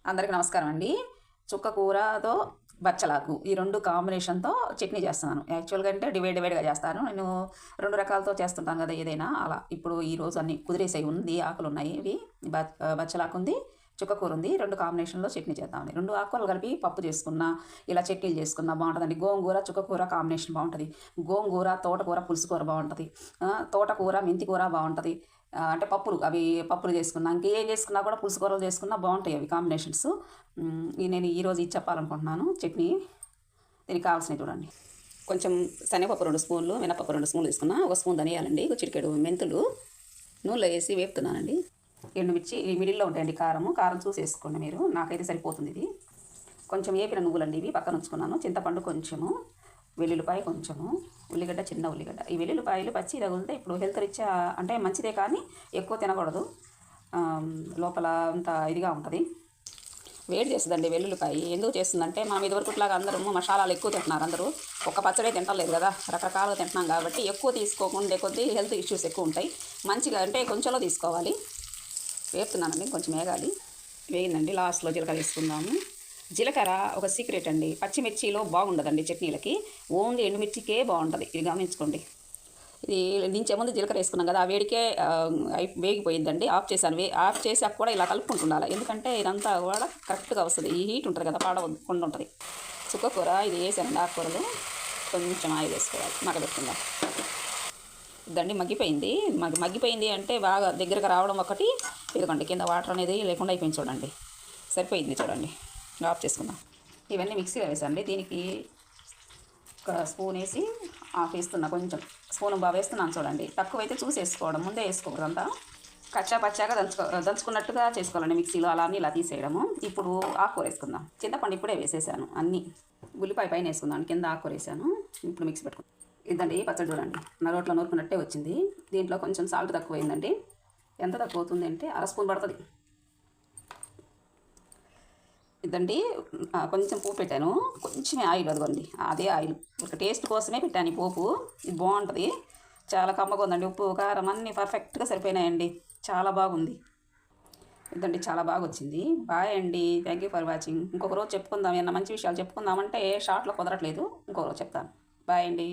అందరికీ నమస్కారం అండి. చుక్క కూరతో బచ్చలాకు ఈ 2 కాంబినేషన్‌తో చట్నీ చేస్తున్నాను. యాక్చువల్‌గా అంటే డివైడ్‌గా చేస్తాను. నేను 2 రకాలతో చేస్తుంటాను కదా! ఏదైనా అలా. ఇప్పుడు ఈరోజు అన్నీ కుదిరేసాయి. ఉంది ఆకులున్నాయి. ఇవి బచ్చలాకుంది, చుక్క కూర ఉంది. 2 కాంబినేషన్‌లో చట్నీ చేద్దామని. 2 ఆకుకూరలు కలిపి పప్పు చేసుకున్నా, ఇలా చట్నీలు చేసుకున్నా బావుంటదండి. గోంగూర, చుక్క కూర కాంబినేషన్ బావుంటది. గోంగూర, తోటకూర, పులుసు కూర బావుంటది. తోటకూర, మెంతి కూర బావుంటది. అంటే పప్పులు చేసుకున్నా, ఇంకేం చేసుకున్నా కూడా పులుసు కూరలు చేసుకున్నా బావుంటాయి అవి కాంబినేషన్స్. నేను ఈరోజు ఇది చెప్పాలనుకుంటున్నాను చట్నీ. దీనికి కావాల్సినవి చూడండి. కొంచెం శనగపప్పు 2 స్పూన్లు, మినపప్పు 2 స్పూన్లు తీసుకున్నా, 1 స్పూన్ ధనియాలండి, ఒక చిటికెడు మెంతులు నూనెలో వేసి వేపుతున్నానండి. ఎండుమిర్చి ఈ మిడిల్లో ఉంటాయండి. కారం చూసి వేసుకోండి మీరు. నాకైతే సరిపోతుంది ఇది. కొంచెం వేపిన నువ్వులండి, ఇవి పక్కన ఉంచుకున్నాను. చింతపండు కొంచెము, వెల్లుల్లిపాయ కొంచెము, ఉల్లిగడ్డ, చిన్న ఉల్లిగడ్డ. ఈ వెల్లుల్లిపాయలు పచ్చి తగులితే ఇప్పుడు హెల్త్ రీత్యా అంటే మంచిదే, కానీ ఎక్కువ తినకూడదు. లోపల అంతా ఇదిగా ఉంటుంది, వేడి చేస్తుందండి వెల్లుల్లిపాయ. ఎందుకు చేస్తుందంటే మనం ఇదివరకుట్లాగా అందరూ మసాలాలు ఎక్కువ తింటున్నారు. అందరూ ఒక పచ్చడే తింటలేదు కదా, రకరకాలుగా తింటున్నాం కాబట్టి ఎక్కువ తీసుకోకుండా కొద్దీ హెల్త్ ఇష్యూస్ ఎక్కువ ఉంటాయి. మంచిగా అంటే కొంచెంలో తీసుకోవాలి. వేపుతున్నానండి, కొంచెం వేగాలి. వేగిందండి. లాస్ట్లో జీలకర్ర వేసుకుందాము. జీలకర్ర ఒక సీక్రెట్ అండి. పచ్చిమిర్చిలో బాగుండదండి చట్నీలకి, ఓన్లీ ఎండుమిర్చికే బాగుంటుంది. ఇది గమనించుకోండి. ఇది దించే ముందు జీలకర్ర వేసుకున్నాం కదా, ఆ వేడికే వేగిపోయిందండి. ఆఫ్ చేశాను. ఆఫ్ చేసాక కూడా ఇలా కలుపుకుంటుండాలి, ఎందుకంటే ఇదంతా కూడా కరెక్ట్గా వస్తుంది. ఈ హీట్ ఉంటుంది కదా, పాడకుండా ఉంటుంది. చుక్కకూర ఇది వేసానండి. ఆకుకూరలు కొంచెం ఆయిల్ వేసుకోవాలి, మగ్గబెట్టుకుందాం. ఇదండి మగ్గిపోయింది. మగ్గిపోయింది అంటే బాగా దగ్గరకు రావడం ఒకటి. ఇదిగోండి కింద వాటర్ అనేది లేకుండా అయిపోయింది చూడండి. సరిపోయింది చూడండి. ఆఫ్ చేసుకుందాం. ఇవన్నీ మిక్సీలో వేసండి. దీనికి ఒక స్పూన్ వేసి ఆఫ్ వేస్తున్నా. కొంచెం స్పూన్ బాగా వేస్తున్నాను చూడండి. తక్కువైతే చూసి వేసుకోవడం, ముందే వేసుకోకూడదు. అంతా కచ్చా పచ్చాగా దంచుకున్నట్టుగా చేసుకోవాలండి మిక్సీలో. అలా అన్నీ ఇలా తీసేయడము. ఇప్పుడు ఆకుకూర వేసుకుందాం. చింతపండు ఇప్పుడే వేసేసాను అన్నీ. ఉల్లిపాయ పైన వేసుకుందాం, కింద ఆకుకూర వేసాను. ఇప్పుడు మిక్సీ పెట్టుకుందాం. ఇదండి పచ్చడి చూడండి, నా రోట్లో నూరుకున్నట్టే వచ్చింది. దీంట్లో కొంచెం సాల్ట్ తక్కువైందండి. ఎంత తక్కువ అవుతుంది అంటే 1/2 స్పూన్ పడుతుంది. ఇదండి కొంచెం పోపు పెట్టాను, కొంచెమే ఆయిల్, అదిగోండి అదే ఆయిల్. ఒక టేస్ట్ కోసమే పెట్టాను ఈ పోపు. ఇది బాగుంటుంది, చాలా కమ్మగా ఉందండి. ఉప్పు కారం అన్నీ పర్ఫెక్ట్గా సరిపోయినాయండి. చాలా బాగుంది. ఇదండి చాలా బాగా వచ్చింది. బాయ్ అండి, థ్యాంక్ యూ ఫర్ వాచింగ్. ఇంకొక రోజు చెప్పుకుందాం, ఏమన్నా మంచి విషయాలు చెప్పుకుందామంటే షార్ట్లో కుదరట్లేదు. ఇంకొక రోజు చెప్తాను. బాయ్ అండి.